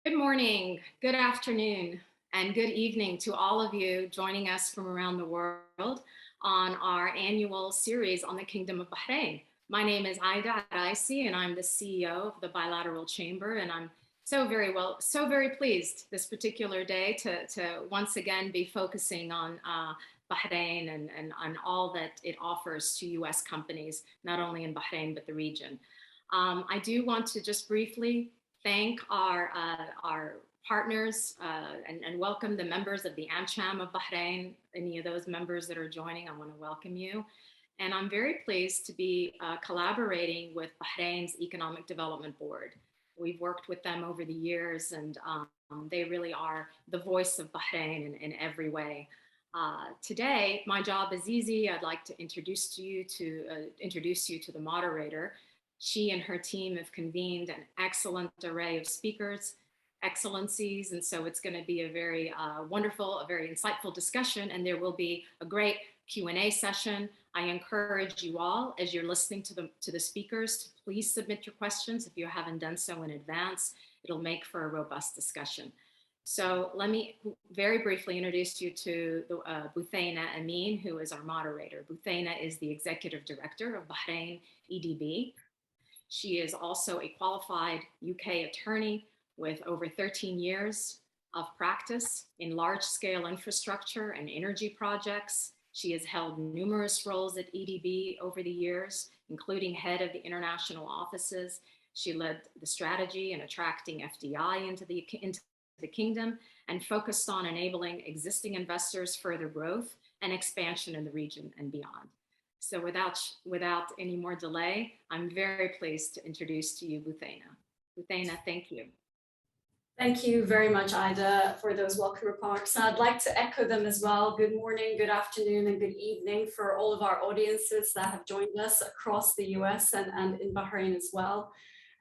Good morning, good afternoon, and good evening to all of you joining us from around the world on our annual series on the Kingdom of Bahrain. My name is Aida Araisi, and I'm the CEO of the Bilateral Chamber, and I'm so very pleased this particular day to once again be focusing on Bahrain and on all that it offers to U.S. companies, not only in Bahrain, but the region. I do want to just briefly thank our partners and welcome the members of the AmCham of Bahrain. Any of those members that are joining, I want to welcome you. And I'm very pleased to be collaborating with Bahrain's Economic Development Board. We've worked with them over the years, and they really are the voice of Bahrain in every way. Today, my job is easy. I'd like to introduce you to the moderator. She and her team have convened an excellent array of speakers, excellencies, and so it's going to be a very wonderful, a very insightful discussion, and there will be a great Q&A session. I encourage you all, as you're listening to the speakers, to please submit your questions if you haven't done so in advance. It'll make for a robust discussion. So let me very briefly introduce you to Buthaina Amin, who is our moderator. Buthaina is the Executive Director of Bahrain EDB. She is also a qualified UK attorney with over 13 years of practice in large-scale infrastructure and energy projects. She has held numerous roles at EDB over the years, including head of the international offices. She led the strategy in attracting FDI into the kingdom and focused on enabling existing investors further growth and expansion in the region and beyond. So without any more delay, I'm very pleased to introduce to you Buthaina. Buthaina, thank you. Thank you very much, Ida, for those welcome remarks. And I'd like to echo them as well. Good morning, good afternoon, and good evening for all of our audiences that have joined us across the US and in Bahrain as well.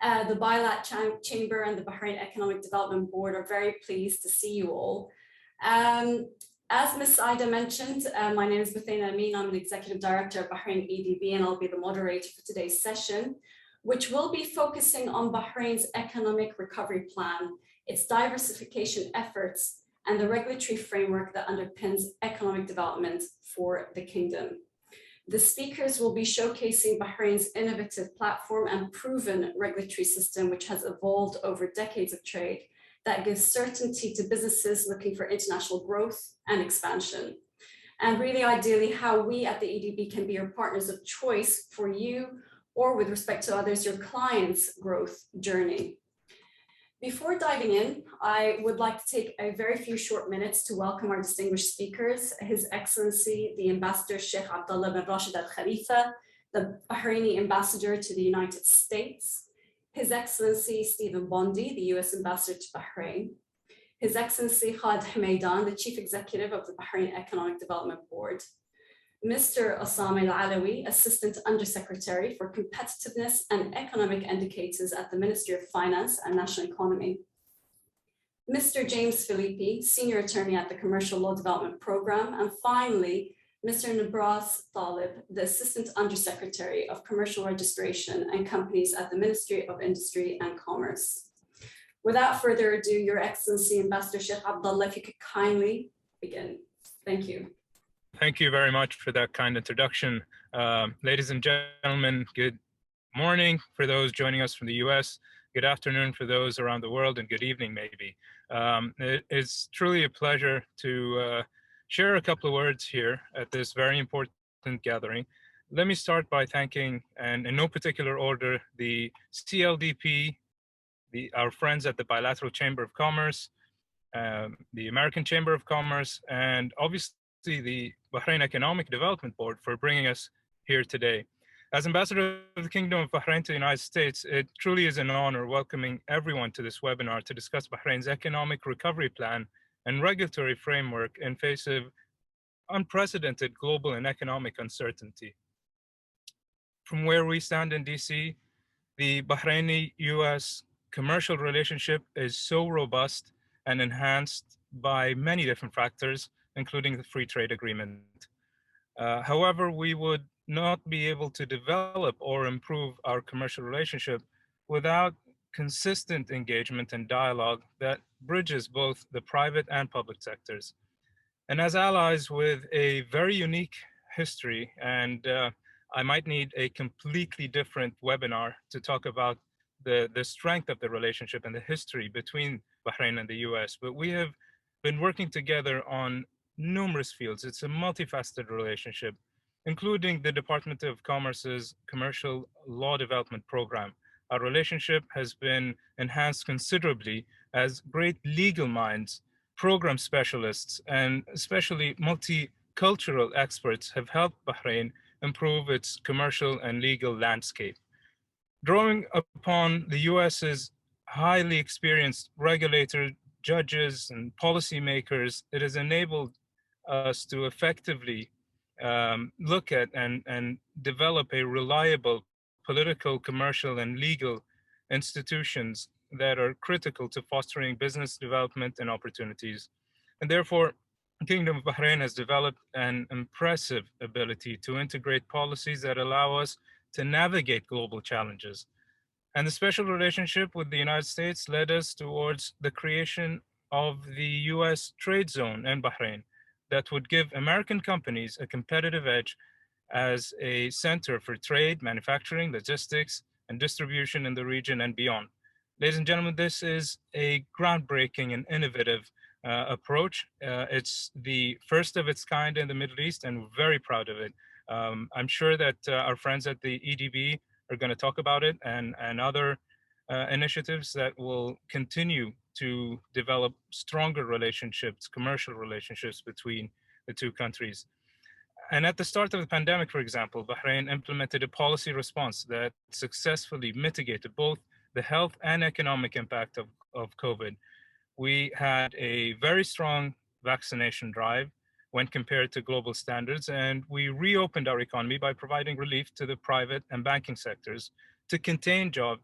The Bilateral Chamber and the Bahrain Economic Development Board are very pleased to see you all. As Ms. Ida mentioned, my name is Buthaina Amin. I'm an Executive Director of Bahrain EDB, and I'll be the moderator for today's session, which will be focusing on Bahrain's economic recovery plan, its diversification efforts, and the regulatory framework that underpins economic development for the kingdom. The speakers will be showcasing Bahrain's innovative platform and proven regulatory system, which has evolved over decades of trade, that gives certainty to businesses looking for international growth and expansion. And really ideally how we at the EDB can be your partners of choice for you, or with respect to others, your clients' growth journey. Before diving in, I would like to take a very few short minutes to welcome our distinguished speakers, His Excellency, the Ambassador Shaikh Abdulla bin Rashed Al Khalifa, the Bahraini Ambassador to the United States, His Excellency Stephen Bondy, the U.S. Ambassador to Bahrain, His Excellency Khalid Humaidan, the Chief Executive of the Bahrain Economic Development Board, Mr. Osama Alalawi, Assistant Undersecretary for Competitiveness and Economic Indicators at the Ministry of Finance and National Economy, Mr. James Filpi, Senior Attorney at the Commercial Law Development Program, and finally, Mr. Nibras, Taleb, the Assistant Undersecretary of Commercial Registration and Companies at the Ministry of Industry and Commerce. Without further ado, Your Excellency, Ambassador Shaikh Abdullah, if you could kindly begin. Thank you. Thank you very much for that kind introduction. Ladies and gentlemen, good morning for those joining us from the US, good afternoon for those around the world, and good evening maybe. It's truly a pleasure to share a couple of words here at this very important gathering. Let me start by thanking, and in no particular order, the CLDP, our friends at the Bilateral Chamber of Commerce, the American Chamber of Commerce, and obviously the Bahrain Economic Development Board for bringing us here today. As Ambassador of the Kingdom of Bahrain to the United States, it truly is an honor welcoming everyone to this webinar to discuss Bahrain's economic recovery plan and regulatory framework in face of unprecedented global and economic uncertainty. From where we stand in DC, the Bahraini U.S. commercial relationship is so robust and enhanced by many different factors, including the free trade agreement. However, we would not be able to develop or improve our commercial relationship without consistent engagement and dialogue that bridges both the private and public sectors. And as allies with a very unique history, and I might need a completely different webinar to talk about the strength of the relationship and the history between Bahrain and the US, but we have been working together on numerous fields. It's a multifaceted relationship, including the Department of Commerce's Commercial Law Development Program. Our relationship has been enhanced considerably as great legal minds, program specialists, and especially multicultural experts have helped Bahrain improve its commercial and legal landscape. Drawing upon the US's highly experienced regulators, judges, and policymakers, it has enabled us to effectively look at and develop a reliable political, commercial, and legal institutions that are critical to fostering business development and opportunities. And therefore, the Kingdom of Bahrain has developed an impressive ability to integrate policies that allow us to navigate global challenges. And the special relationship with the United States led us towards the creation of the US trade zone in Bahrain that would give American companies a competitive edge as a center for trade, manufacturing, logistics, and distribution in the region and beyond. Ladies and gentlemen, this is a groundbreaking and innovative approach. It's the first of its kind in the Middle East, and we're very proud of it. I'm sure that our friends at the EDB are going to talk about it and other initiatives that will continue to develop stronger relationships, commercial relationships between the two countries. And at the start of the pandemic, for example, Bahrain implemented a policy response that successfully mitigated both the health and economic impact of COVID. We had a very strong vaccination drive when compared to global standards, and we reopened our economy by providing relief to the private and banking sectors to contain job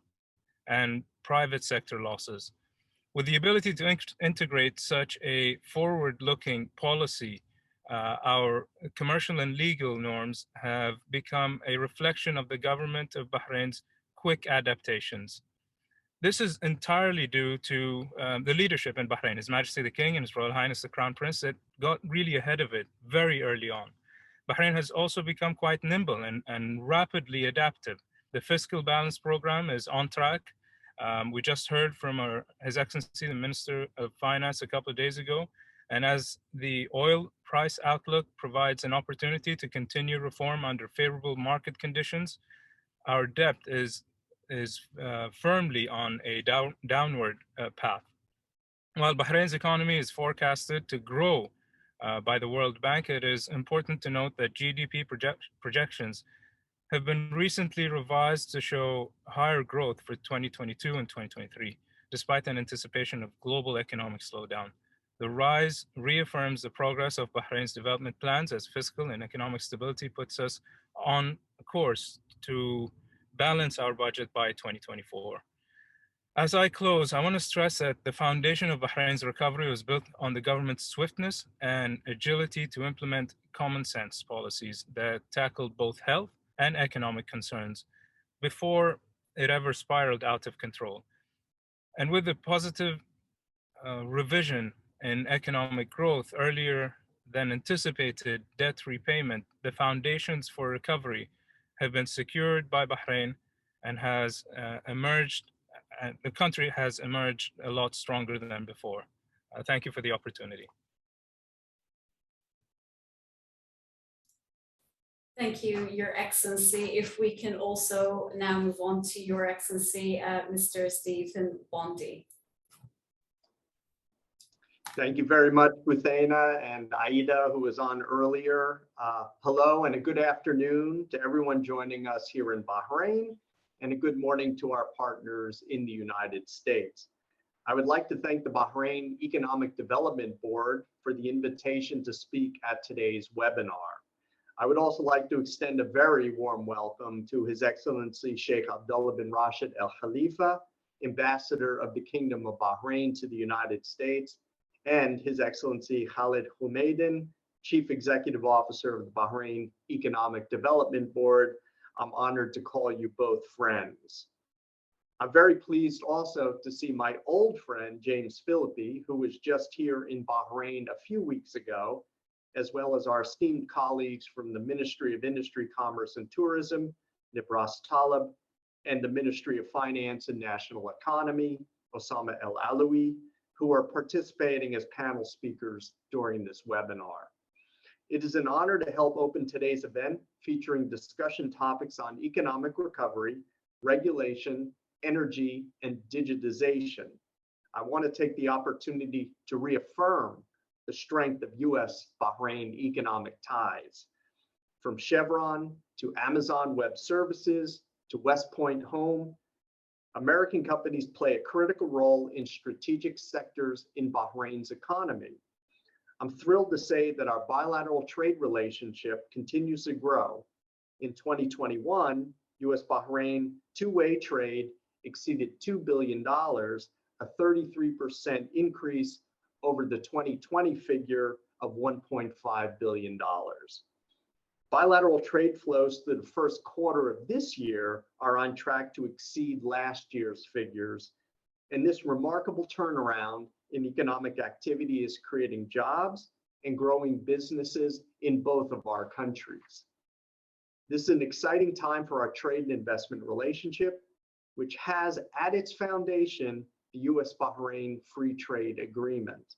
and private sector losses. With the ability to integrate such a forward-looking policy, our commercial and legal norms have become a reflection of the government of Bahrain's quick adaptations. This is entirely due to the leadership in Bahrain, His Majesty the King and His Royal Highness the Crown Prince, that got really ahead of it very early on. Bahrain has also become quite nimble and rapidly adaptive. The Fiscal Balance Program is on track. We just heard from His Excellency the Minister of Finance a couple of days ago, and as the oil price outlook provides an opportunity to continue reform under favorable market conditions, our debt is firmly on a downward path. While Bahrain's economy is forecasted to grow by the World Bank, it is important to note that GDP projections have been recently revised to show higher growth for 2022 and 2023, despite an anticipation of global economic slowdown. The rise reaffirms the progress of Bahrain's development plans as fiscal and economic stability puts us on course to balance our budget by 2024. As I close, I want to stress that the foundation of Bahrain's recovery was built on the government's swiftness and agility to implement common sense policies that tackled both health and economic concerns before it ever spiraled out of control. And with the positive revision in economic growth earlier than anticipated debt repayment, the foundations for recovery have been secured by Bahrain and has the country has emerged a lot stronger than before. Thank you for the opportunity. Thank you, Your Excellency. If we can also now move on to Your Excellency, Mr. Stephen Bondy. Thank you very much, Husseina and Aida, who was on earlier. Hello and a good afternoon to everyone joining us here in Bahrain, and a good morning to our partners in the United States. I would like to thank the Bahrain Economic Development Board for the invitation to speak at today's webinar. I would also like to extend a very warm welcome to His Excellency Sheikh Abdulla bin Rashed Al Khalifa, Ambassador of the Kingdom of Bahrain to the United States, and His Excellency Khalid Humaidan, Chief Executive Officer of the Bahrain Economic Development Board. I'm honored to call you both friends. I'm very pleased also to see my old friend, James Filpi, who was just here in Bahrain a few weeks ago, as well as our esteemed colleagues from the Ministry of Industry, Commerce and Tourism, Nibras Taleb, and the Ministry of Finance and National Economy, Osama Alalawi, who are participating as panel speakers during this webinar. It is an honor to help open today's event featuring discussion topics on economic recovery, regulation, energy, and digitization. I want to take the opportunity to reaffirm the strength of U.S.-Bahrain economic ties. From Chevron to Amazon Web Services to West Point Home, American companies play a critical role in strategic sectors in Bahrain's economy. I'm thrilled to say that our bilateral trade relationship continues to grow. In 2021, U.S.-Bahrain two-way trade exceeded $2 billion, a 33% increase over the 2020 figure of $1.5 billion. Bilateral trade flows through the first quarter of this year are on track to exceed last year's figures, and this remarkable turnaround in economic activity is creating jobs and growing businesses in both of our countries. This is an exciting time for our trade and investment relationship, which has at its foundation the U.S.-Bahrain Free Trade Agreement.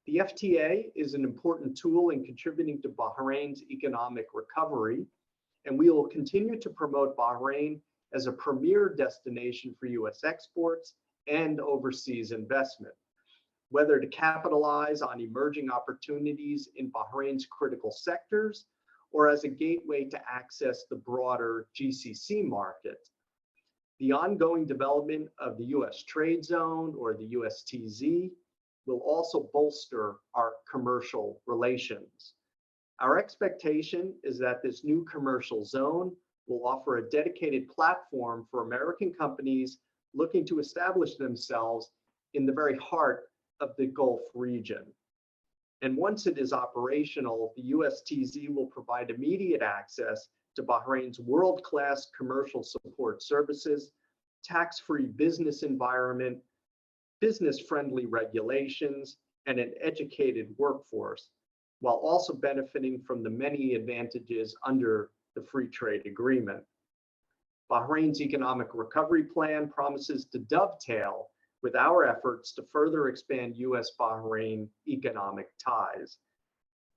The FTA is an important tool in contributing to Bahrain's economic recovery, and we will continue to promote Bahrain as a premier destination for U.S. exports and overseas investment, whether to capitalize on emerging opportunities in Bahrain's critical sectors or as a gateway to access the broader GCC market. The ongoing development of the U.S. trade zone, or the USTZ, will also bolster our commercial relations. Our expectation is that this new commercial zone will offer a dedicated platform for American companies looking to establish themselves in the very heart of the Gulf region. And once it is operational, the USTZ will provide immediate access to Bahrain's world-class commercial support services, tax-free business environment, business-friendly regulations, and an educated workforce, while also benefiting from the many advantages under the Free Trade Agreement. Bahrain's economic recovery plan promises to dovetail with our efforts to further expand U.S.-Bahrain economic ties.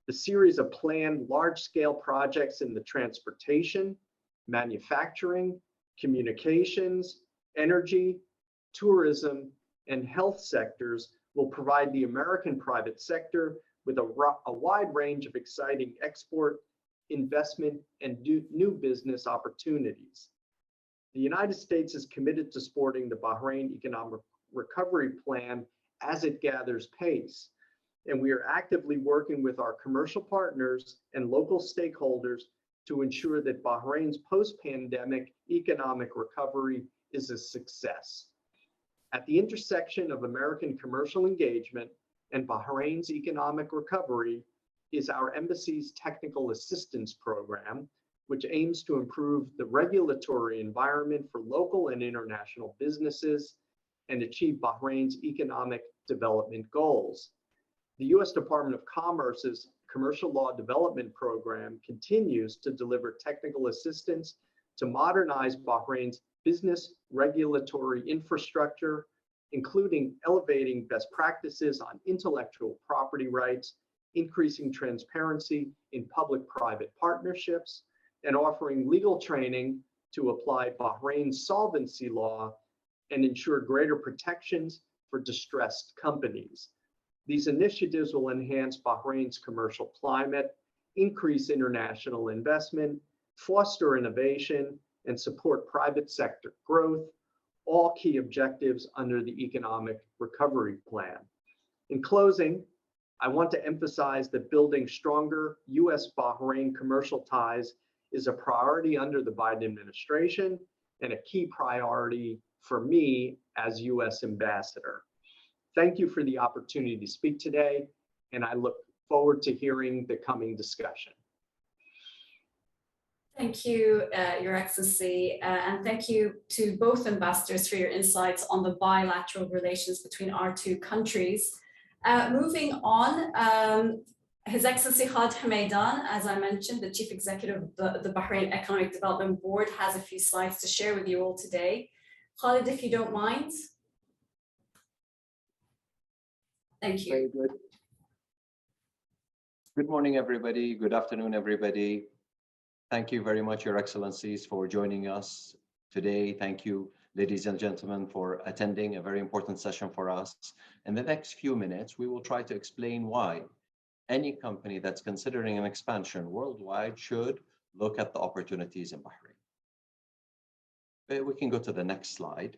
The series of planned large-scale projects in the transportation, manufacturing, communications, energy, tourism, and health sectors will provide the American private sector with a wide range of exciting export, investment, and new business opportunities. The United States is committed to supporting the Bahrain Economic Recovery Plan as it gathers pace, and we are actively working with our commercial partners and local stakeholders to ensure that Bahrain's post-pandemic economic recovery is a success. At the intersection of American commercial engagement and Bahrain's economic recovery is our embassy's technical assistance program, which aims to improve the regulatory environment for local and international businesses and achieve Bahrain's economic development goals. The U.S. Department of Commerce's Commercial Law Development Program continues to deliver technical assistance to modernize Bahrain's business regulatory infrastructure, including elevating best practices on intellectual property rights, increasing transparency in public-private partnerships, and offering legal training to apply Bahrain's solvency law and ensure greater protections for distressed companies. These initiatives will enhance Bahrain's commercial climate, increase international investment, foster innovation, and support private sector growth, all key objectives under the Economic Recovery Plan. In closing, I want to emphasize that building stronger U.S.-Bahrain commercial ties is a priority under the Biden administration and a key priority for me as U.S. ambassador. Thank you for the opportunity to speak today, and I look forward to hearing the coming discussion. Thank you, Your Excellency, and thank you to both ambassadors for your insights on the bilateral relations between our two countries. Moving on, His Excellency Khalid Humaidan, as I mentioned, the Chief Executive of the Bahrain Economic Development Board, has a few slides to share with you all today. Khalid, if you don't mind. Thank you. Very good. Good morning, everybody. Good afternoon, everybody. Thank you very much, Your Excellencies, for joining us today. Thank you, ladies and gentlemen, for attending a very important session for us. In the next few minutes, we will try to explain why any company that's considering an expansion worldwide should look at the opportunities in Bahrain. We can go to the next slide.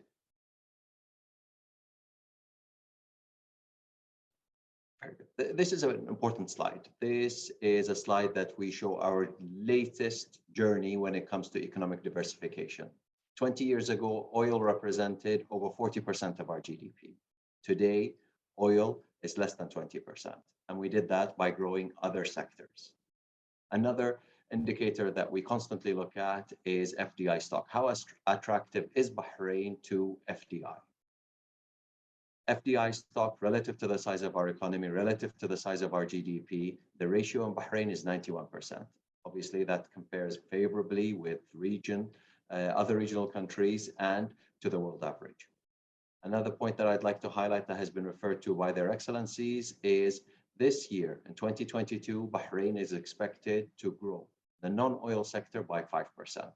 This is an important slide. This is a slide that we show our latest journey when it comes to economic diversification. 20 years ago, oil represented over 40% of our GDP. Today, oil is less than 20%, and we did that by growing other sectors. Another indicator that we constantly look at is FDI stock. How attractive is Bahrain to FDI? FDI stock relative to the size of our economy, relative to the size of our GDP, the ratio in Bahrain is 91%. Obviously, that compares favorably with other regional countries and to the world average. Another point that I'd like to highlight that has been referred to by their excellencies is this year, in 2022, Bahrain is expected to grow the non-oil sector by 5%.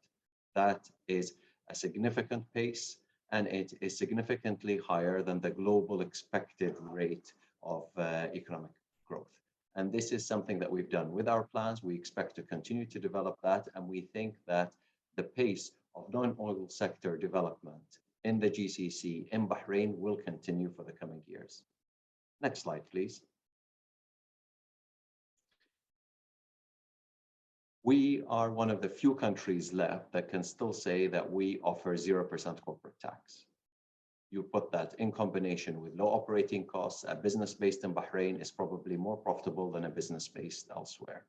That is a significant pace, and it is significantly higher than the global expected rate of economic growth. And this is something that we've done with our plans. We expect to continue to develop that, and we think that the pace of non-oil sector development in the GCC in Bahrain will continue for the coming years. Next slide, please. We are one of the few countries left that can still say that we offer 0% corporate tax. You put that in combination with low operating costs, a business based in Bahrain is probably more profitable than a business based elsewhere.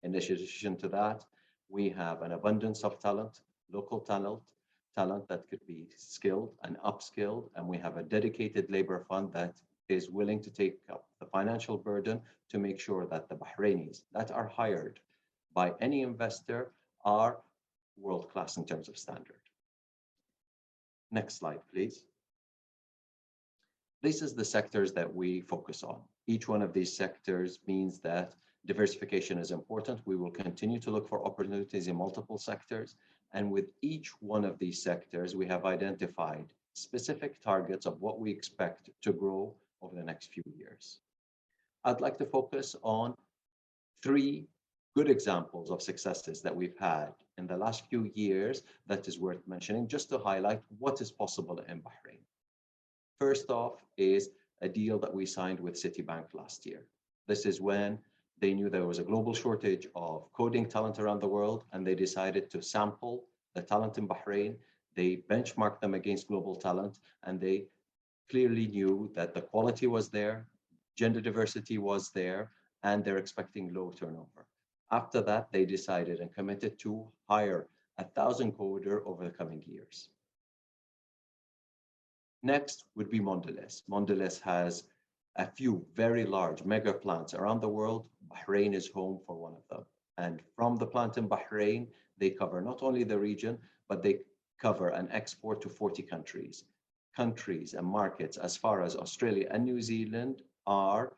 In addition to that, we have an abundance of talent, local talent that could be skilled and upskilled, and we have a dedicated labor fund that is willing to take up the financial burden to make sure that the Bahrainis that are hired by any investor are world-class in terms of standard. Next slide, please. This is the sectors that we focus on. Each one of these sectors means that diversification is important. We will continue to look for opportunities in multiple sectors. And with each one of these sectors, we have identified specific targets of what we expect to grow over the next few years. I'd like to focus on 3 good examples of successes that we've had in the last few years that is worth mentioning, just to highlight what is possible in Bahrain. First off is a deal that we signed with Citibank last year. This is when they knew there was a global shortage of coding talent around the world, and they decided to sample the talent in Bahrain. They benchmarked them against global talent, and they clearly knew that the quality was there, gender diversity was there, and they're expecting low turnover. After that, they decided and committed to hire 1,000 coder over the coming years. Next would be Mondelez. Mondelez has a few very large mega plants around the world. Bahrain is home for one of them. And from the plant in Bahrain, they cover not only the region, but they cover and export to 40 countries. Countries and markets as far as Australia and New Zealand are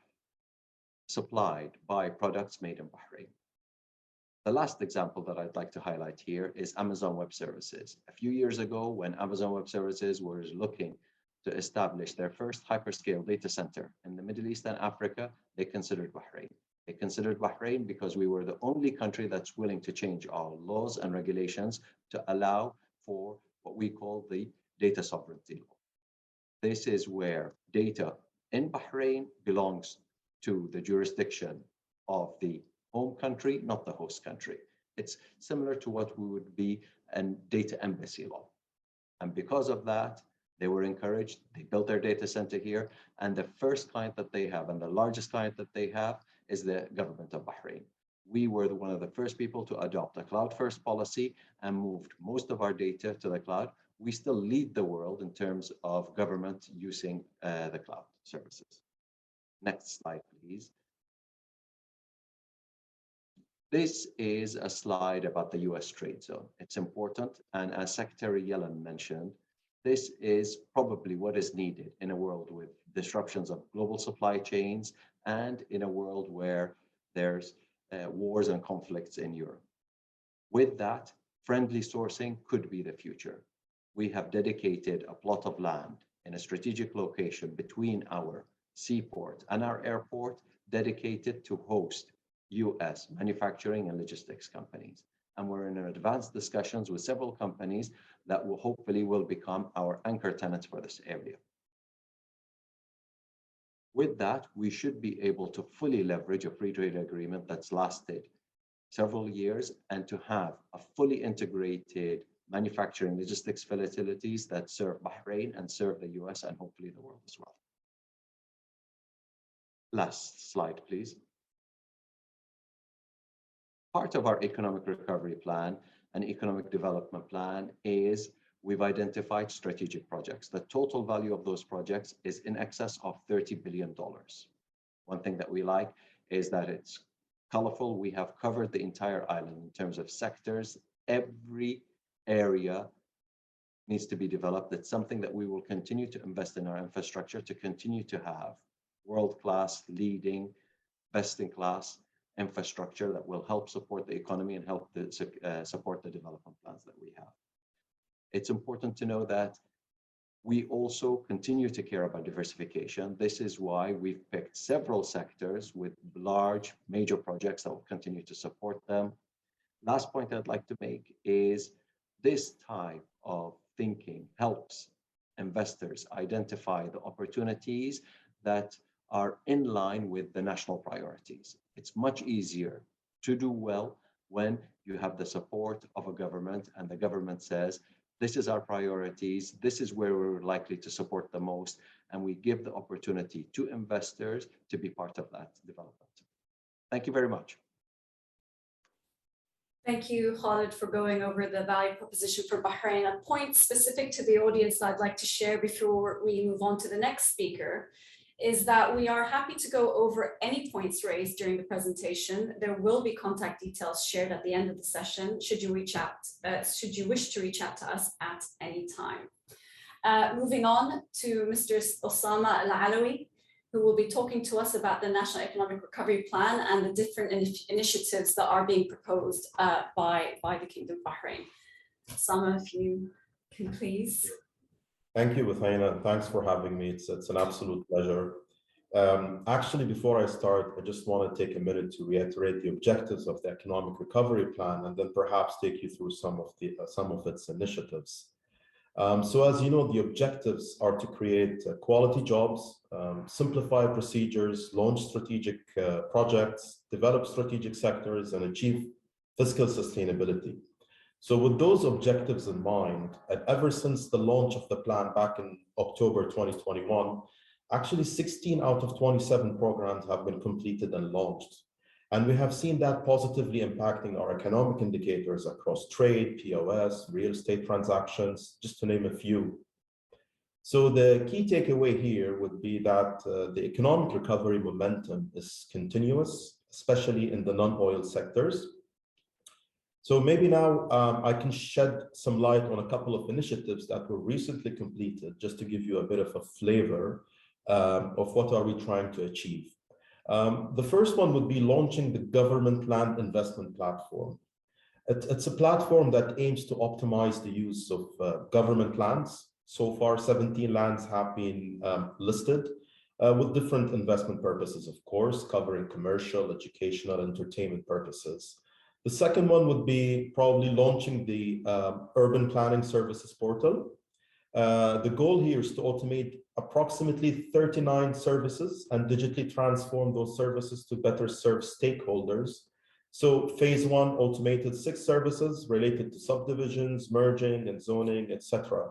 supplied by products made in Bahrain. The last example that I'd like to highlight here is Amazon Web Services. A few years ago, when Amazon Web Services was looking to establish their first hyperscale data center in the Middle East and Africa, they considered Bahrain. They considered Bahrain because we were the only country that's willing to change our laws and regulations to allow for what we call the data sovereignty law. This is where data in Bahrain belongs to the jurisdiction of the home country, not the host country. It's similar to what would be a data embassy law. And because of that, they were encouraged, they built their data center here, and the first client that they have and the largest client that they have is the government of Bahrain. We were one of the first people to adopt a cloud-first policy and moved most of our data to the cloud. We still lead the world in terms of government using the cloud services. Next slide, please. This is a slide about the US trade zone. It's important, and as Secretary Yellen mentioned, this is probably what is needed in a world with disruptions of global supply chains and in a world where there's wars and conflicts in Europe. With that, friendly sourcing could be the future. We have dedicated a plot of land in a strategic location between our seaport and our airport dedicated to host US manufacturing and logistics companies. And we're in advanced discussions with several companies that will hopefully become our anchor tenants for this area. With that, we should be able to fully leverage a free trade agreement that's lasted several years and to have a fully integrated manufacturing logistics facilities that serve Bahrain and serve the US and hopefully the world as well. Last slide, please. Part of our economic recovery plan and economic development plan is we've identified strategic projects. The total value of those projects is in excess of $30 billion. One thing that we like is that it's colorful. We have covered the entire island in terms of sectors. Every area needs to be developed. It's something that we will continue to invest in our infrastructure to continue to have world-class, leading, best-in-class infrastructure that will help support the economy and help support the development plans that we have. It's important to know that we also continue to care about diversification. This is why we've picked several sectors with large, major projects that will continue to support them. Last point I'd like to make is this type of thinking helps investors identify the opportunities that are in line with the national priorities. It's much easier to do well when you have the support of a government and the government says, this is our priorities, this is where we're likely to support the most, and we give the opportunity to investors to be part of that development. Thank you very much. Thank you, Khalid, for going over the value proposition for Bahrain. A point specific to the audience I'd like to share before we move on to the next speaker is that we are happy to go over any points raised during the presentation. There will be contact details shared at the end of the session should you wish to reach out to us at any time. Moving on to Mr. Osama Alalawi, who will be talking to us about the National Economic Recovery Plan and the different initiatives that are being proposed by the Kingdom of Bahrain. Osama, if you can please. Thank you, Humaydan. Thanks for having me. It's an absolute pleasure. Actually, before I start, I just want to take a minute to reiterate the objectives of the Economic Recovery Plan and then perhaps take you through some of its initiatives. So as you know, the objectives are to create quality jobs, simplify procedures, launch strategic projects, develop strategic sectors, and achieve fiscal sustainability. So with those objectives in mind, and ever since the launch of the plan back in October 2021, actually 16 out of 27 programs have been completed and launched. And we have seen that positively impacting our economic indicators across trade, POS, real estate transactions, just to name a few. So the key takeaway here would be that the economic recovery momentum is continuous, especially in the non-oil sectors. So maybe now I can shed some light on a couple of initiatives that were recently completed, just to give you a bit of a flavor of what are we trying to achieve. The first one would be launching the Government Land Investment Platform. It's a platform that aims to optimize the use of government lands. So far, 17 lands have been listed with different investment purposes, of course, covering commercial, educational, entertainment purposes. The second one would be probably launching the Urban Planning Services Portal. The goal here is to automate approximately 39 services and digitally transform those services to better serve stakeholders. So phase one, automated 6 services related to subdivisions, merging and zoning, etc.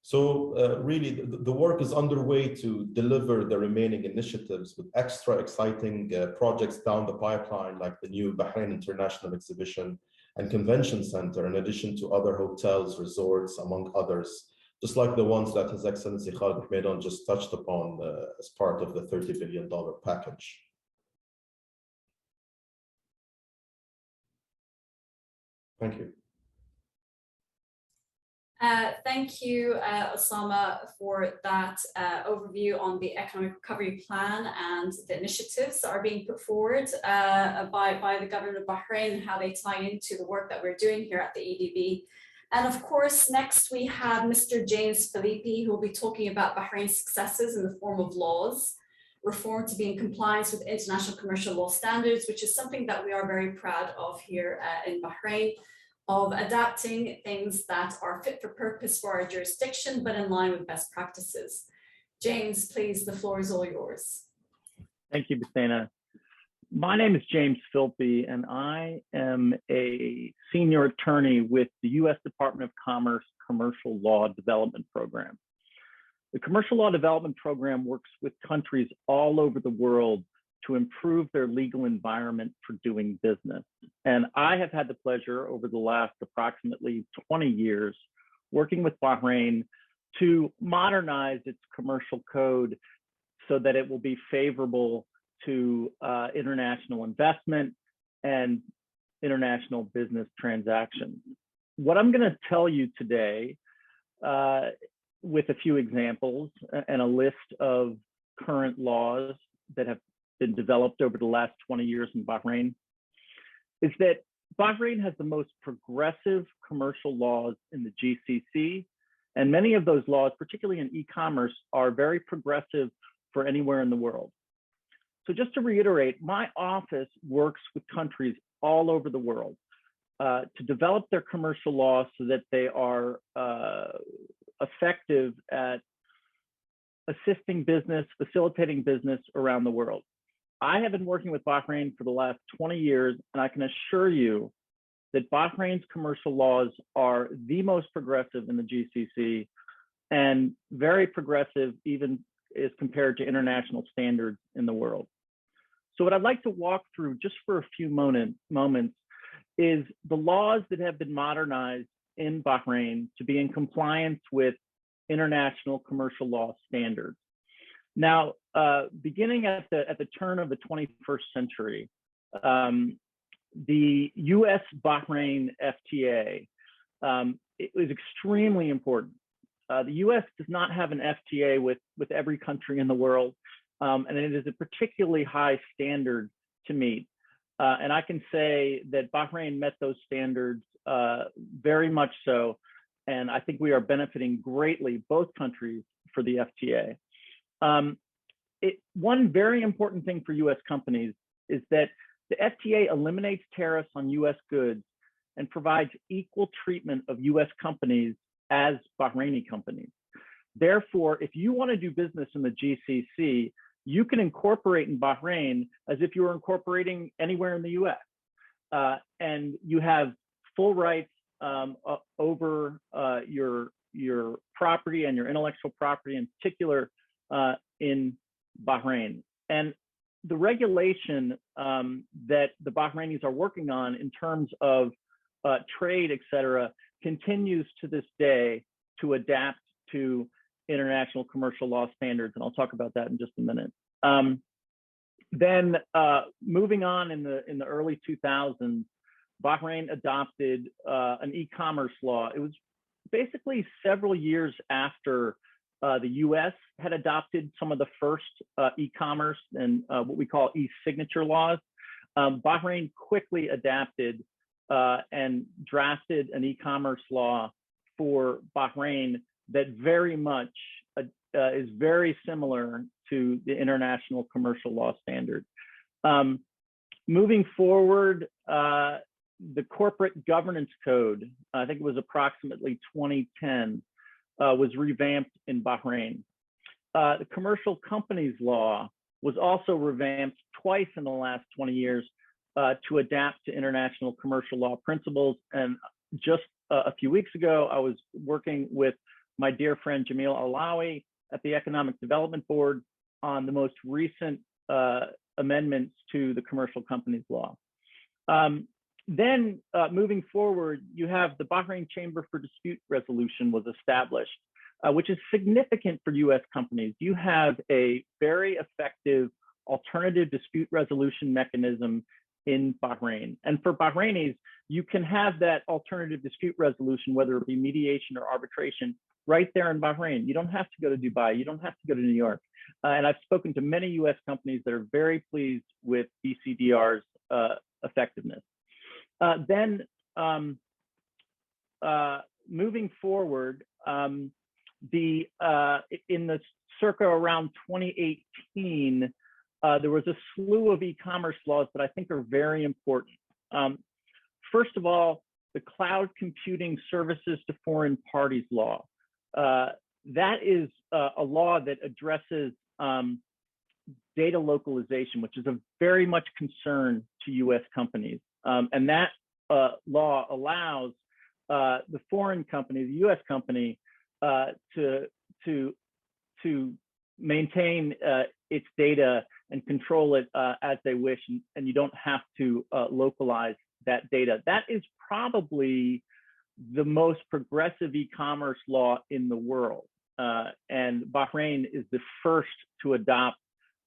So really, the work is underway to deliver the remaining initiatives with extra exciting projects down the pipeline, like the new Bahrain International Exhibition and Convention Center, in addition to other hotels, resorts, among others, just like the ones that His Excellency Khalid Humaidan just touched upon as part of the $30 billion package. Thank you. Thank you, Osama, for that overview on the economic recovery plan and the initiatives that are being put forward by the government of Bahrain and how they tie into the work that we're doing here at the EDB. And of course, next we have Mr. James Filpi, who will be talking about Bahrain's successes in the form of laws, reform to be in compliance with international commercial law standards, which is something that we are very proud of here in Bahrain, of adapting things that are fit for purpose for our jurisdiction, but in line with best practices. James, please, the floor is all yours. Thank you, Bethana. My name is James Filpi, and I am a senior attorney with the U.S. Department of Commerce Commercial Law Development Program. The Commercial Law Development Program works with countries all over the world to improve their legal environment for doing business. And I have had the pleasure over the last approximately 20 years working with Bahrain to modernize its commercial code so that it will be favorable to international investment and international business transactions. What I'm going to tell you today, with a few examples and a list of current laws that have been developed over the last 20 years in Bahrain, is that Bahrain has the most progressive commercial laws in the GCC. And many of those laws, particularly in e-commerce, are very progressive for anywhere in the world. So just to reiterate, my office works with countries all over the world to develop their commercial laws so that they are effective at assisting business, facilitating business around the world. I have been working with Bahrain for the last 20 years, and I can assure you that Bahrain's commercial laws are the most progressive in the GCC and very progressive even as compared to international standards in the world. So what I'd like to walk through just for a few moments is the laws that have been modernized in Bahrain to be in compliance with international commercial law standards. Now, beginning at the turn of the 21st century, the U.S. Bahrain FTA, it was extremely important. The U.S. does not have an FTA with every country in the world, and it is a particularly high standard to meet. And I can say that Bahrain met those standards very much so, and I think we are benefiting greatly, both countries, for the FTA. One very important thing for U.S. companies is that the FTA eliminates tariffs on U.S. goods and provides equal treatment of U.S. companies as Bahraini companies. Therefore, if you want to do business in the GCC, you can incorporate in Bahrain as if you were incorporating anywhere in the U.S. And you have full rights over your property and your intellectual property, in particular in Bahrain. And the regulation that the Bahrainis are working on in terms of trade, et cetera, continues to this day to adapt to international commercial law standards. And I'll talk about that in just a minute. Then moving on in the early 2000s, Bahrain adopted an e-commerce law. It was basically several years after the U.S. had adopted some of the first e-commerce and what we call e-signature laws. Bahrain quickly adapted and drafted an e-commerce law for Bahrain that very much is very similar to the international commercial law standard. Moving forward, the corporate governance code, I think it was approximately 2010, was revamped in Bahrain. The commercial companies law was also revamped twice in the last 20 years to adapt to international commercial law principles. And just a few weeks ago, I was working with my dear friend Jamil Alalawi at the Economic Development Board on the most recent amendments to the Commercial Companies Law. Then moving forward, you have the Bahrain Chamber for Dispute Resolution was established, which is significant for U.S. companies. You have a very effective alternative dispute resolution mechanism in Bahrain. And for Bahrainis, you can have that alternative dispute resolution, whether it be mediation or arbitration, right there in Bahrain. You don't have to go to Dubai. You don't have to go to New York. And I've spoken to many U.S. companies that are very pleased with BCDR's effectiveness. Then moving forward, in the circa around 2018, there was a slew of e-commerce laws that I think are very important. First of all, the Cloud Computing Services to Foreign Parties Law. That is a law that addresses data localization, which is a very much concern to U.S. companies. And that law allows the foreign company, the U.S. company, to maintain its data and control it as they wish, and you don't have to localize that data. That is probably the most progressive e-commerce law in the world. And Bahrain is the first to adopt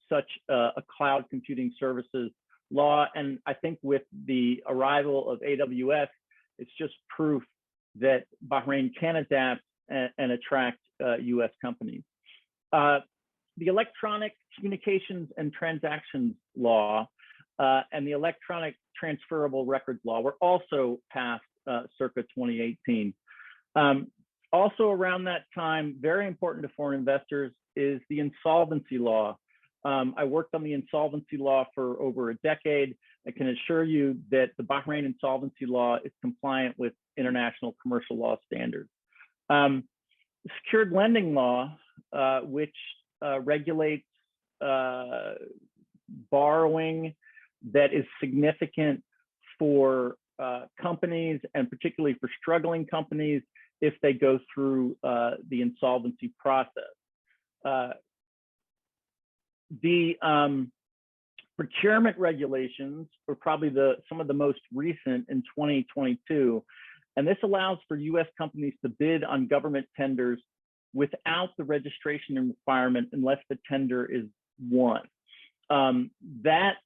such a cloud computing services law. And I think with the arrival of AWS, it's just proof that Bahrain can adapt and attract US companies. The Electronic Communications and Transactions Law and the Electronic Transferable Records Law were also passed circa 2018. Also around that time, very important to foreign investors, is the insolvency law. I worked on the insolvency law for over a decade. I can assure you that the Bahrain insolvency law is compliant with international commercial law standards. Secured lending law, which regulates borrowing that is significant for companies, and particularly for struggling companies if they go through the insolvency process. The procurement regulations were probably some of the most recent in 2022, and this allows for U.S. companies to bid on government tenders without the registration requirement unless the tender is won. That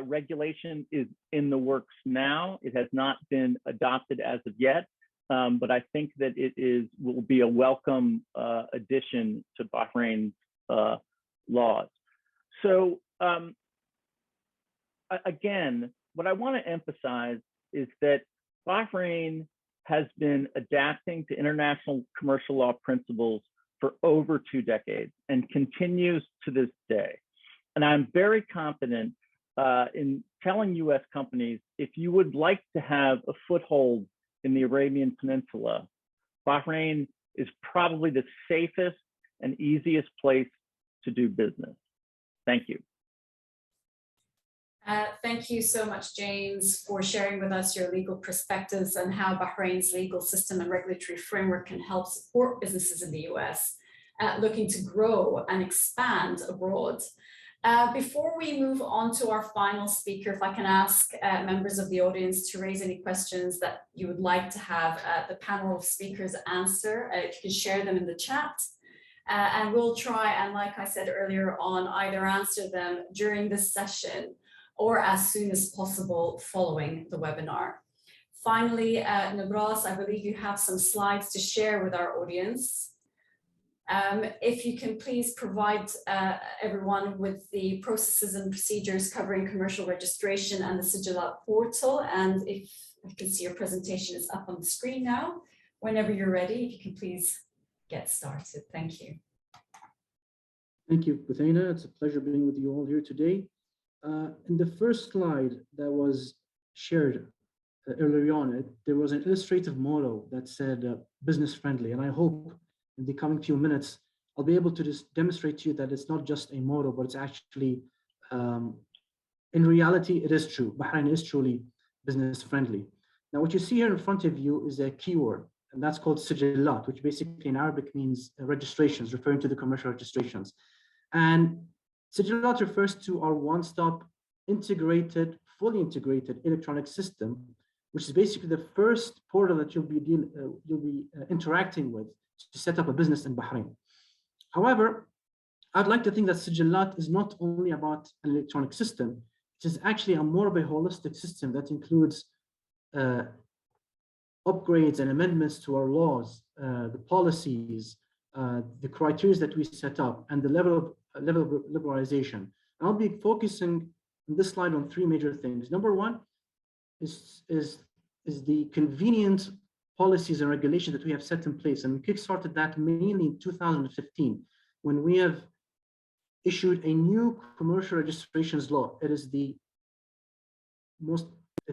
regulation is in the works now. It has not been adopted as of yet, but I think that it will be a welcome addition to Bahrain's laws. So again, what I want to emphasize is that Bahrain has been adapting to international commercial law principles for over 2 decades and continues to this day. And I'm very confident in telling US companies, if you would like to have a foothold in the Arabian Peninsula, Bahrain is probably the safest and easiest place to do business. Thank you. Thank you so much, James, for sharing with us your legal perspectives and how Bahrain's legal system and regulatory framework can help support businesses in the US looking to grow and expand abroad. Before we move on to our final speaker, if I can ask members of the audience to raise any questions that you would like to have the panel of speakers answer, if you can share them in the chat. And we'll try, and like I said earlier on, either answer them during this session or as soon as possible following the webinar. Finally, Nibras, I believe you have some slides to share with our audience. If you can please provide everyone with the processes and procedures covering commercial registration and the Sigilat portal. And if I can see your presentation is up on the screen now, whenever you're ready, if you can please get started. Thank you. Thank you, Buthayna. It's a pleasure being with you all here today. In the first slide that was shared earlier on, there was an illustrative model that said business friendly. And I hope in the coming few minutes, I'll be able to just demonstrate to you that it's not just a model, but it's actually, in reality, it is true. Bahrain is truly business friendly. Now, what you see here in front of you is a keyword. and that's called sijillat, which basically in Arabic means registrations, referring to the commercial registrations. And sijillat refers to our one-stop integrated, fully integrated electronic system, which is basically the first portal that you'll be interacting with to set up a business in Bahrain. However, I'd like to think that sijillat is not only about an electronic system, it is actually a more of a holistic system that includes upgrades and amendments to our laws, the policies, the criteria that we set up, and the level of liberalization. I'll be focusing in this slide on three major things. Number one is the convenient policies and regulations that we have set in place, and we kickstarted that mainly in 2015 when we have issued a new commercial registrations law. It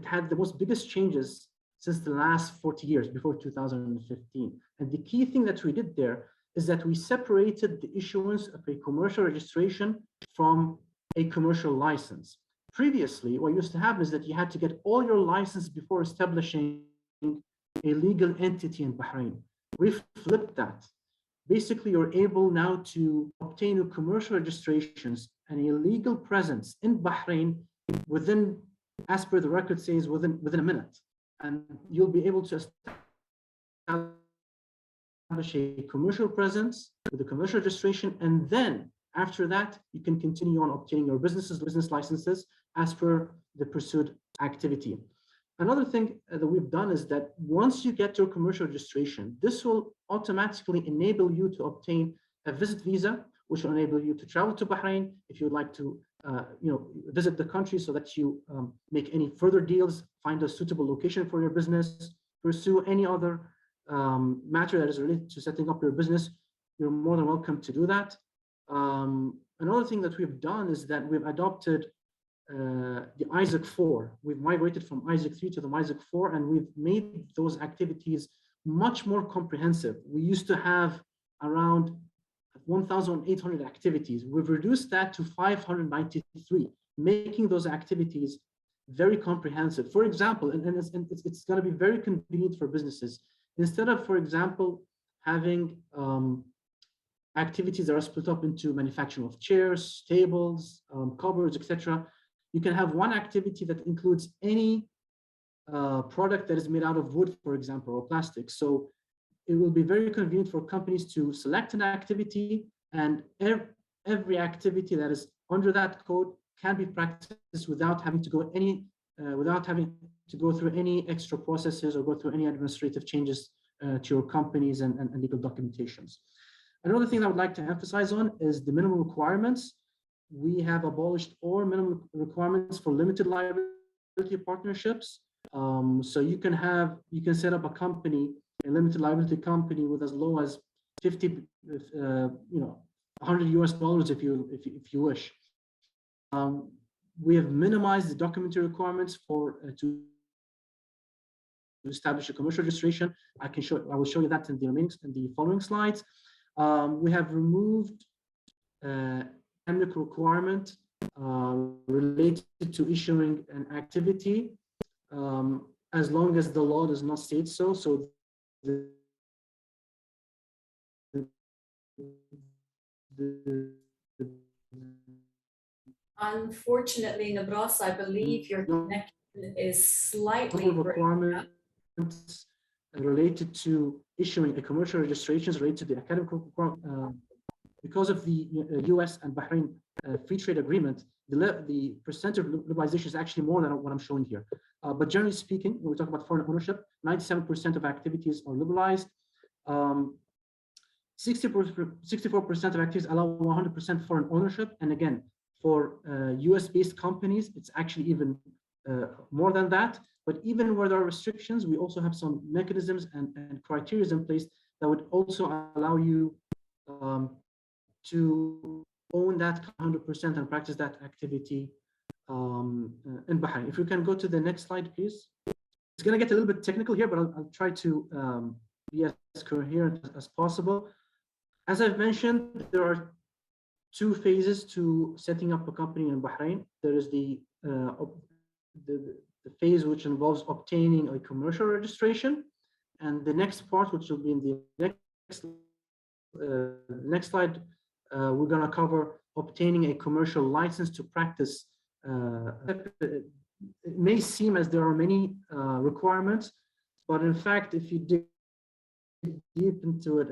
had the most biggest changes since the last 40 years, before 2015. And the key thing that we did there is that we separated the issuance of a commercial registration from a commercial license. Previously, what used to happen is that you had to get all your license before establishing a legal entity in Bahrain. We've flipped that. Basically, you're able now to obtain commercial registrations and a legal presence in Bahrain within, as per the record says, within a minute. And you'll be able to establish a commercial presence with a commercial registration, and then after that, you can continue on obtaining your business licenses as per the pursued activity. Another thing that we've done is that once you get your commercial registration, this will automatically enable you to obtain a visit visa, which will enable you to travel to Bahrain if you would like to visit the country, so that you make any further deals, find a suitable location for your business, pursue any other matter that is related to setting up your business. You're more than welcome to do that. Another thing that we've done is that we've adopted the ISAC 4. We've migrated from ISAC 3 to the ISAC 4, and we've made those activities much more comprehensive. We used to have around 1,800 activities. We've reduced that to 593, making those activities very comprehensive. For example, and it's going to be very convenient for businesses. Instead of, for example, having activities that are split up into manufacturing of chairs, tables, cupboards, etc., you can have one activity that includes any product that is made out of wood, for example, or plastic. So it will be very convenient for companies to select an activity, and every activity that is under that code can be practiced without having to go through any extra processes or go through any administrative changes to your companies and legal documentations. Another thing I would like to emphasize on is the minimum requirements. We have abolished all minimum requirements for limited liability partnerships. So you can set up a company, a limited liability company, with as low as $100 US if you wish. We have minimized the documentary requirements to establish a commercial registration. I will show you that in the following slides. We have removed endemic requirement related to issuing an activity, as long as the law does not state so. So Unfortunately, Nibras, I believe your connection is slightly requirements related to issuing a commercial registrations related to the academic requirement. Because of the U.S. and Bahrain free trade agreement, the percentage of liberalization is actually more than what I'm showing here. But generally speaking, when we talk about foreign ownership, 97% of activities are liberalized. 64% of activities allow 100% foreign ownership. And again, for US-based companies, it's actually even more than that. But even where there are restrictions, we also have some mechanisms and criteria in place that would also allow you to own that 100% and practice that activity in Bahrain. If we can go to the next slide, please. It's going to get a little bit technical here, but I'll try to be as coherent as possible. As I've mentioned, there are two phases to setting up a company in Bahrain. There is the phase which involves obtaining a commercial registration, And the next part, which will be in the next slide, we're going to cover obtaining a commercial license to practice. It may seem as there are many requirements, but in fact, if you dig deep into it,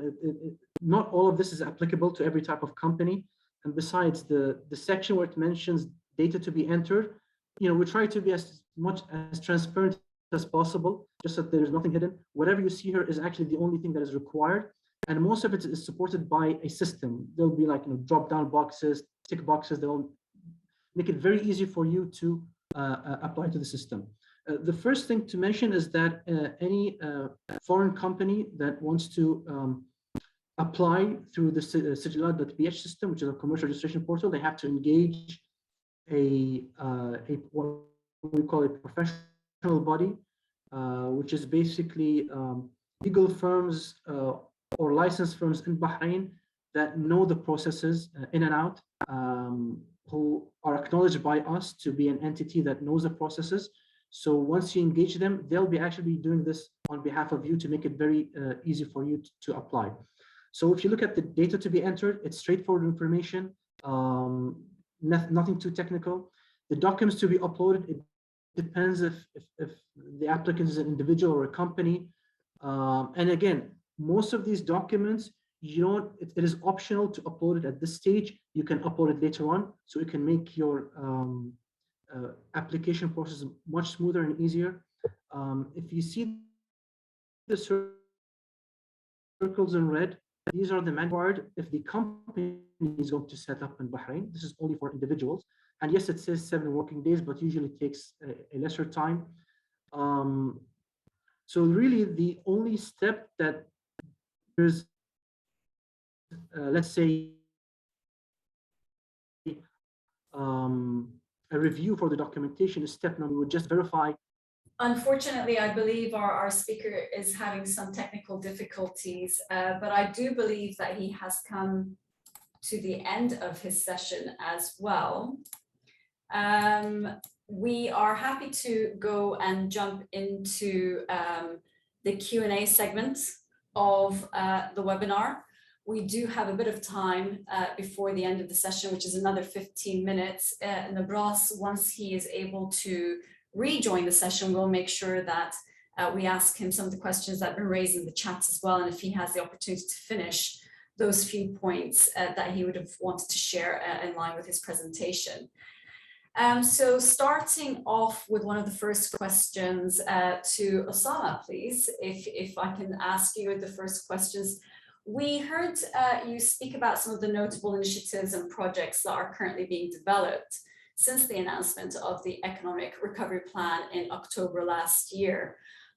not all of this is applicable to every type of company. And besides, the section where it mentions data to be entered, we try to be as transparent as possible, just that there is nothing hidden. Whatever you see here is actually the only thing that is required. And most of it is supported by a system. There'll be like drop-down boxes, tick boxes. They'll make it very easy for you to apply to the system. The first thing to mention is that any foreign company that wants to apply through the Sijilat.ph system, which is a commercial registration portal, they have to engage what we call a professional body, which is basically legal firms or licensed firms in Bahrain that know the processes in and out, who are acknowledged by us to be an entity that knows the processes. So once you engage them, they'll be actually doing this on behalf of you to make it very easy for you to apply. So if you look at the data to be entered, it's straightforward information, nothing too technical. The documents to be uploaded, it depends if the applicant is an individual or a company. And again, most of these documents, it is optional to upload it at this stage. You can upload it later on, so it can make your application process much smoother and easier. If you see the circles in red, these are the required if the company is going to set up in Bahrain. This is only for individuals. And yes, it says 7 working days, but usually it takes a lesser time. So really the only step that there's, let's say, a review for the documentation is step number. We would just verify. Unfortunately, I believe our speaker is having some technical difficulties, but I do believe that he has come to the end of his session as well. We are happy to go and jump into the Q&A segment of the webinar. We do have a bit of time before the end of the session, which is another 15 minutes. Nibras, once he is able to rejoin the session, we'll make sure that we ask him some of the questions that have been raised in the chats as well, and if he has the opportunity to finish those few points that he would have wanted to share in line with his presentation. So starting off with one of the first questions to Osama, please, if I can ask you the first questions. We heard you speak about some of the notable initiatives and projects that are currently being developed since the announcement of the Economic Recovery Plan in October last year.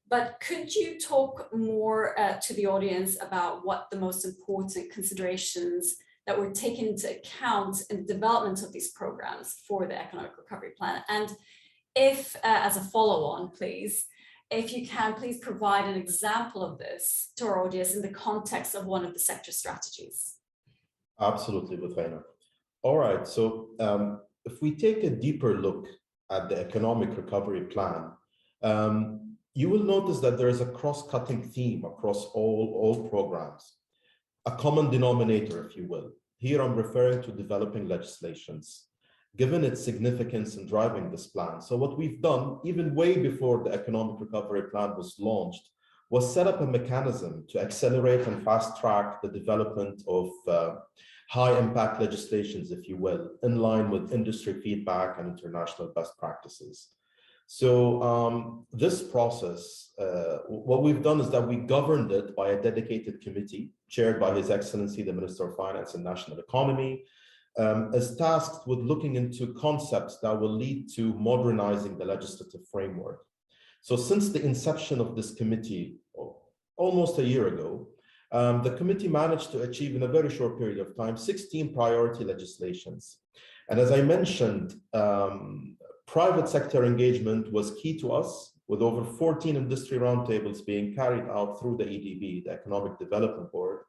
But could you talk more to the audience about what the most important considerations that were taken into account in the development of these programs for the Economic Recovery Plan? And if, as a follow-on, please, if you can, please provide an example of this to our audience in the context of one of the sector strategies. Absolutely, Buthaina. All right, so if we take a deeper look at the Economic Recovery Plan, you will notice that there is a cross-cutting theme across all programs, a common denominator, if you will. Here I'm referring to developing legislations, given its significance in driving this plan. So what we've done, even way before the Economic Recovery Plan was launched, was set up a mechanism to accelerate and fast-track the development of high-impact legislations, if you will, in line with industry feedback and international best practices. So this process, what we've done is that we governed it by a dedicated committee chaired by His Excellency, the Minister of Finance and National Economy, is tasked with looking into concepts that will lead to modernizing the legislative framework. So since the inception of this committee, almost a year ago, the committee managed to achieve in a very short period of time 16 priority legislations. And as I mentioned, private sector engagement was key to us, with over 14 industry roundtables being carried out through the EDB, the Economic Development Board.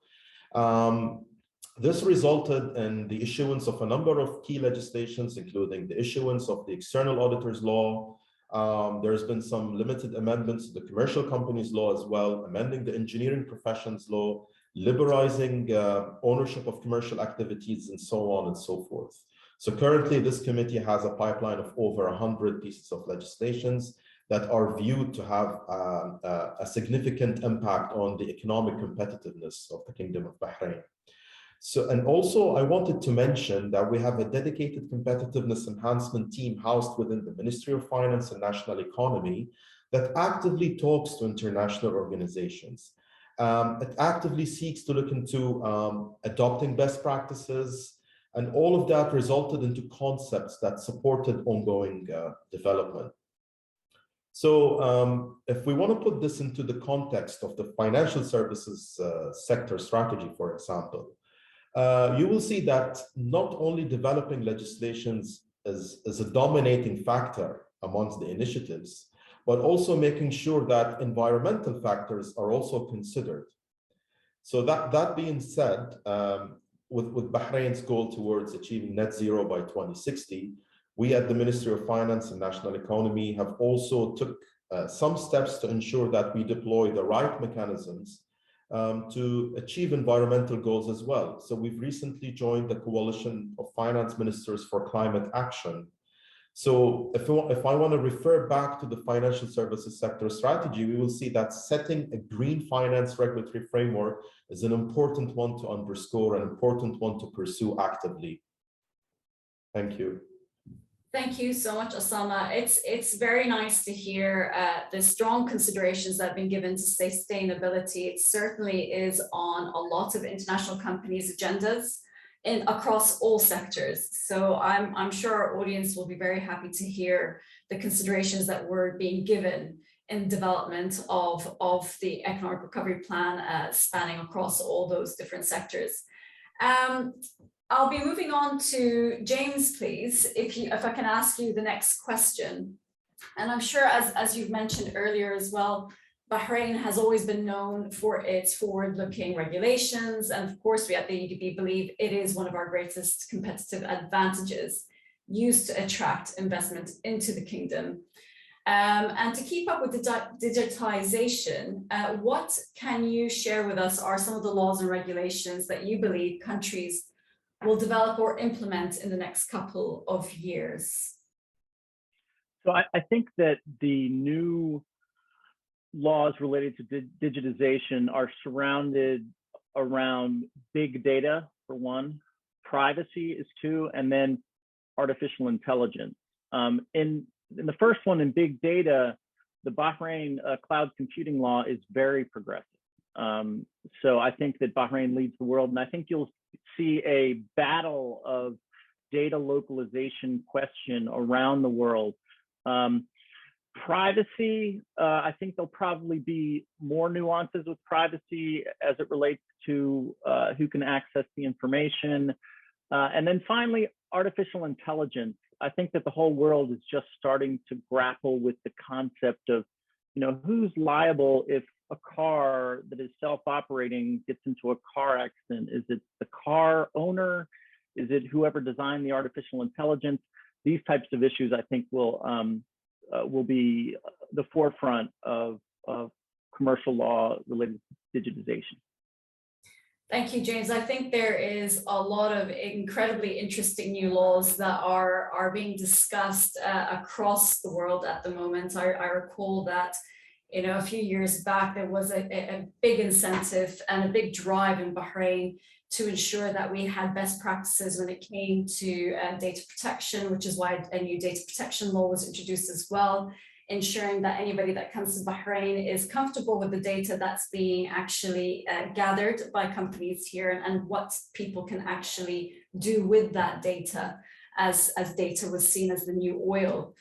This resulted in the issuance of a number of key legislations, including the issuance of the External Auditors Law, There's been some limited amendments to the commercial companies law as well, amending the engineering professions law, liberalizing ownership of commercial activities, and so on and so forth. So currently, this committee has a pipeline of over 100 pieces of legislations that are viewed to have a significant impact on the economic competitiveness of the Kingdom of Bahrain. So, and also I wanted to mention that we have a dedicated competitiveness enhancement team housed within the Ministry of Finance and National Economy that actively talks to international organizations. It actively seeks to look into adopting best practices, and all of that resulted into concepts that supported ongoing development. So if we want to put this into the context of the financial services sector strategy, for example, you will see that not only developing legislations is a dominating factor amongst the initiatives, but also making sure that environmental factors are also considered. So that being said, with Bahrain's goal towards achieving net zero by 2060, we at the Ministry of Finance and National Economy have also took some steps to ensure that we deploy the right mechanisms to achieve environmental goals as well. So we've recently joined the Coalition of Finance Ministers for Climate Action. So if I want to refer back to the financial services sector strategy, we will see that setting a green finance regulatory framework is an important one to underscore, an important one to pursue actively. Thank you. Thank you so much, Osama. It's very nice to hear the strong considerations that have been given to sustainability. It certainly is on a lot of international companies' agendas across all sectors. So I'm sure our audience will be very happy to hear the considerations that were being given in development of the economic recovery plan spanning across all those different sectors. I'll be moving on to James, please, if I can ask you the next question. And I'm sure, as you've mentioned earlier as well, Bahrain has always been known for its forward-looking regulations. And of course, we at the UDB believe it is one of our greatest competitive advantages used to attract investment into the kingdom. And to keep up with the digitization, what can you share with us are some of the laws and regulations that you believe countries will develop or implement in the next couple of years? So I think that the new laws related to digitization are surrounded around big data, for one, privacy is two, and then artificial intelligence. In the first one, in big data, the Bahrain cloud computing law is very progressive. So I think that Bahrain leads the world, and I think you'll see a battle of data localization question around the world. Privacy, I think there'll probably be more nuances with privacy as it relates to who can access the information. And then finally, artificial intelligence. I think that the whole world is just starting to grapple with the concept of, who's liable if a car that is self-operating gets into a car accident? Is it the car owner? Is it whoever designed the artificial intelligence? These types of issues, I think, will be the forefront of commercial law related to digitization. Thank you, James. I think there is a lot of incredibly interesting new laws that are being discussed across the world at the moment. I recall that a few years back, there was a big incentive and a big drive in Bahrain to ensure that we had best practices when it came to data protection, which is why a new data protection law was introduced as well, ensuring that anybody that comes to Bahrain is comfortable with the data that's being actually gathered by companies here and what people can actually do with that data as data was seen as the new oil.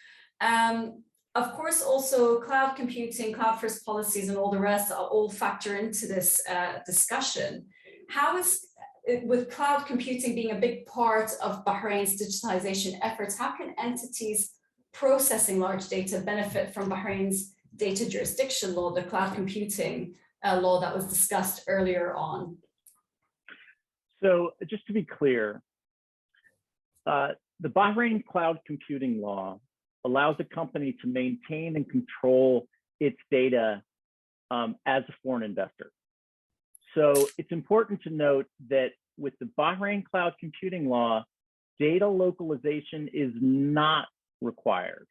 Of course, also cloud computing, cloud first policies and all the rest are all factor into this discussion. How is, with cloud computing being a big part of Bahrain's digitization efforts, how can entities processing large data benefit from Bahrain's data jurisdiction law, the cloud computing law that was discussed earlier on? So just to be clear, the Bahrain cloud computing law allows a company to maintain and control its data as a foreign investor. So it's important to note that with the Bahrain cloud computing law, data localization is not required.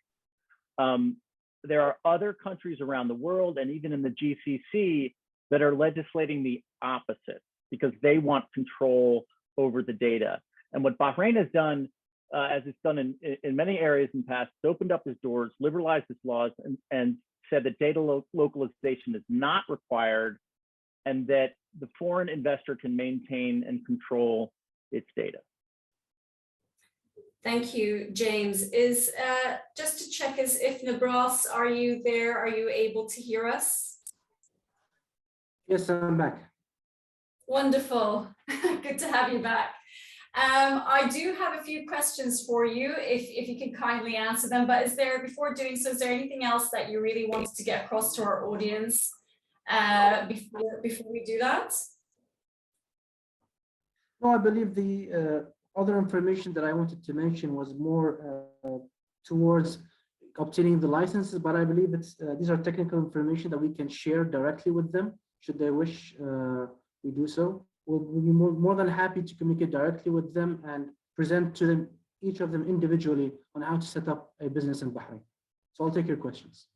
There are other countries around the world and even in the GCC that are legislating the opposite because they want control over the data. And what Bahrain has done, as it's done in many areas in the past, it's opened up its doors, liberalized its laws, and said that data localization is not required and that the foreign investor can maintain and control its data. Thank you, James. Is just to check, is if Nibras, are you there? Are you able to hear us? Yes, I'm back. Wonderful. Good to have you back. I do have a few questions for you, if you can kindly answer them. But before doing so, is there anything else that you really wanted to get across to our audience before we do that? No, I believe the other information that I wanted to mention was more towards obtaining the licenses, but I believe these are technical information that we can share directly with them should they wish we do so. We'll be more than happy to communicate directly with them and present to them, each of them individually, on how to set up a business in Bahrain. So I'll take your questions.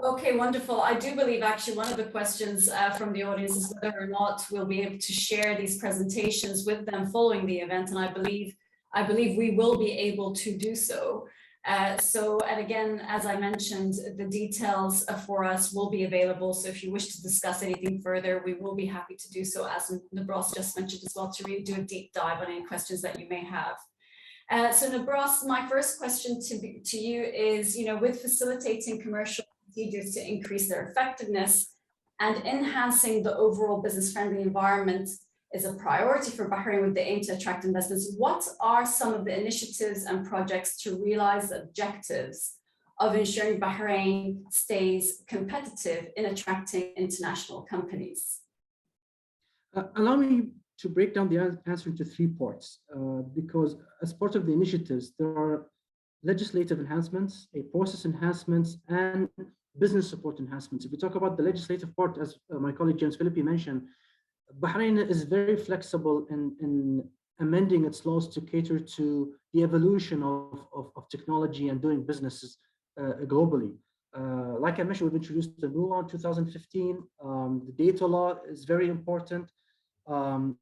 Okay, wonderful. I do believe actually one of the questions from the audience is whether or not we'll be able to share these presentations with them following the event, and I believe we will be able to do so. And again, as I mentioned, the details for us will be available. So if you wish to discuss anything further, we will be happy to do so, as Nibras just mentioned as well, to really do a deep dive on any questions that you may have. So Nibras, my first question to you is, with facilitating commercial procedures to increase their effectiveness and enhancing the overall business-friendly environment is a priority for Bahrain with the aim to attract investments. What are some of the initiatives and projects to realize the objectives of ensuring Bahrain stays competitive in attracting international companies? Allow me to break down the answer into 3 parts, because as part of the initiatives, there are legislative enhancements, process enhancements, and business support enhancements. If we talk about the legislative part, as my colleague James Filpi mentioned, Bahrain is very flexible in amending its laws to cater to the evolution of technology and doing businesses globally. Like I mentioned, we've introduced the new law in 2015. The data law is very important. The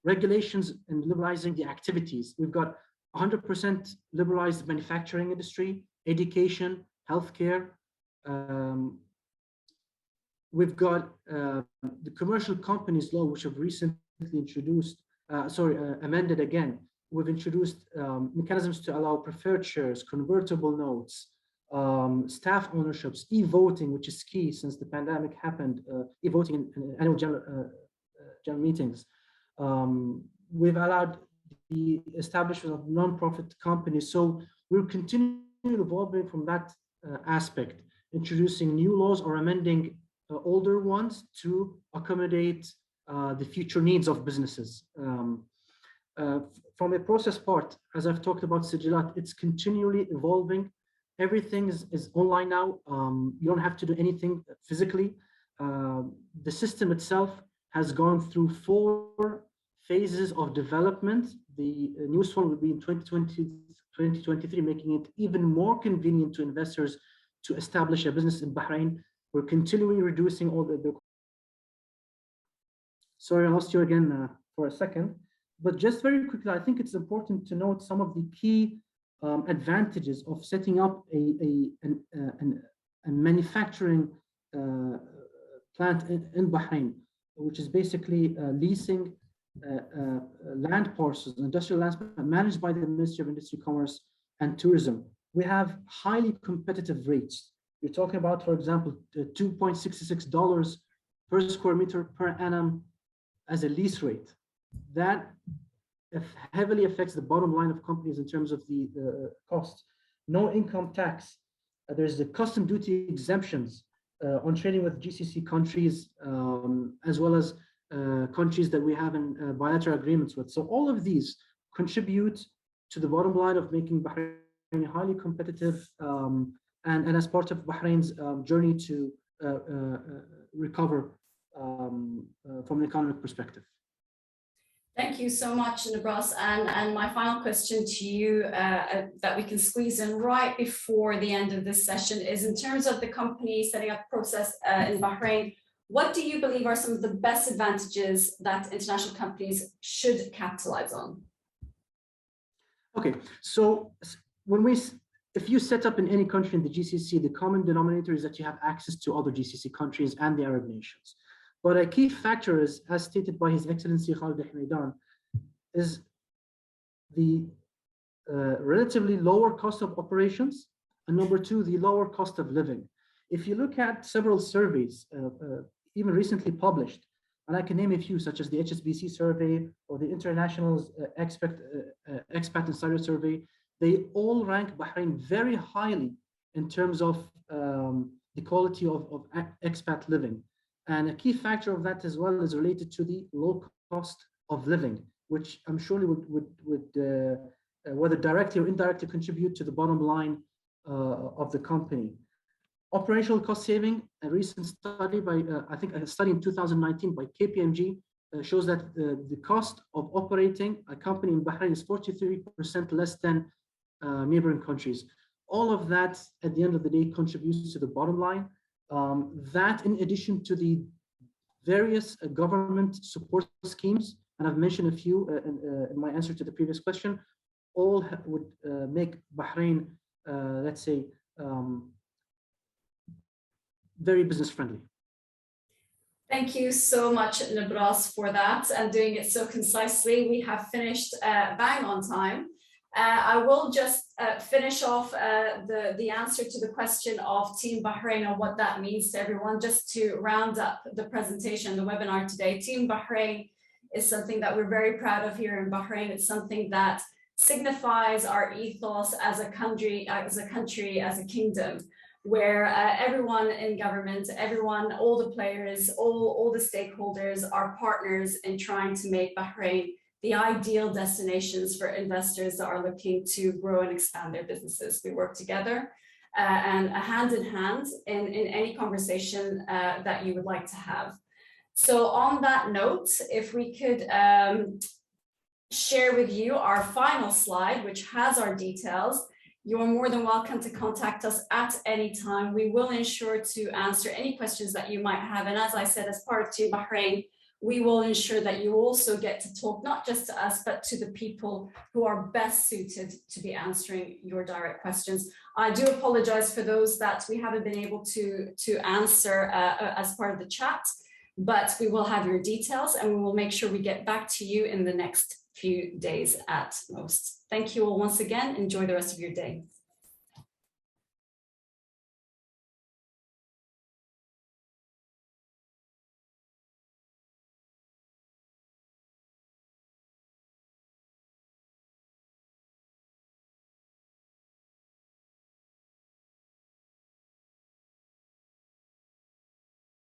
regulations and liberalizing the activities. We've got 100% liberalized manufacturing industry, education, healthcare. We've got the commercial companies law, which have recently introduced, amended again. We've introduced mechanisms to allow preferred shares, convertible notes, staff ownerships, e-voting, which is key since the pandemic happened, e-voting in annual general meetings. We've allowed the establishment of non-profit companies. So we're continuing evolving from that aspect, introducing new laws or amending older ones to accommodate the future needs of businesses. From a process part, as I've talked about Sijilat, it's continually evolving. Everything is online now. You don't have to do anything physically. The system itself has gone through 4 phases of development. The newest one will be in 2023, making it even more convenient to investors to establish a business in Bahrain. We're continually reducing all the sorry, I lost you again for a second. But just very quickly, I think it's important to note some of the key advantages of setting up a manufacturing plant in Bahrain, which is basically leasing land parcels, industrial lands managed by the Ministry of Industry, Commerce, and Tourism. We have highly competitive rates. You're talking about, for example, $2.66 per square meter per annum as a lease rate. That heavily affects the bottom line of companies in terms of the cost. No income tax. There's the custom duty exemptions on trading with GCC countries, as well as countries that we have in bilateral agreements with. So all of these contribute to the bottom line of making Bahrain highly competitive, and as part of Bahrain's journey to recover from an economic perspective. Thank you so much, Nibras. And my final question to you that we can squeeze in right before the end of this session is, in terms of the company setting up process in Bahrain, what do you believe are some of the best advantages that international companies should capitalize on? Okay, so if you set up in any country in the GCC, the common denominator is that you have access to other GCC countries and the Arab nations. But a key factor is, as stated by His Excellency Khalid Humaidan, is the relatively lower cost of operations, and number two, the lower cost of living. If you look at several surveys, even recently published, and I can name a few, such as the HSBC survey or the International Expat Insider Survey, they all rank Bahrain very highly in terms of the quality of expat living. And a key factor of that as well is related to the low cost of living, which I'm sure would whether directly or indirectly contribute to the bottom line of the company. Operational cost saving, a recent study by, I think a study in 2019 by KPMG shows that the cost of operating a company in Bahrain is 43% less than neighboring countries. All of that, at the end of the day, contributes to the bottom line. That, in addition to the various government support schemes, and I've mentioned a few in my answer to the previous question, all would make Bahrain, let's say, very business friendly. Thank you so much, Nibras, for that and doing it so concisely. We have finished bang on time. I will just finish off the answer to the question of Team Bahrain and what that means to everyone, just to round up the presentation, the webinar today. Team Bahrain is something that we're very proud of here in Bahrain. It's something that signifies our ethos as a country, as a kingdom, where everyone in government, everyone, all the players, all the stakeholders are partners in trying to make Bahrain the ideal destinations for investors that are looking to grow and expand their businesses. We work together and hand in hand in any conversation that you would like to have. So on that note, if we could share with you our final slide, which has our details. You're more than welcome to contact us at any time. We will ensure to answer any questions that you might have. And as I said, as part of Team Bahrain, we will ensure that you also get to talk not just to us, but to the people who are best suited to be answering your direct questions. I do apologize for those that we haven't been able to answer as part of the chat, but we will have your details and we will make sure we get back to you in the next few days at most. Thank you all once again. Enjoy the rest of your day.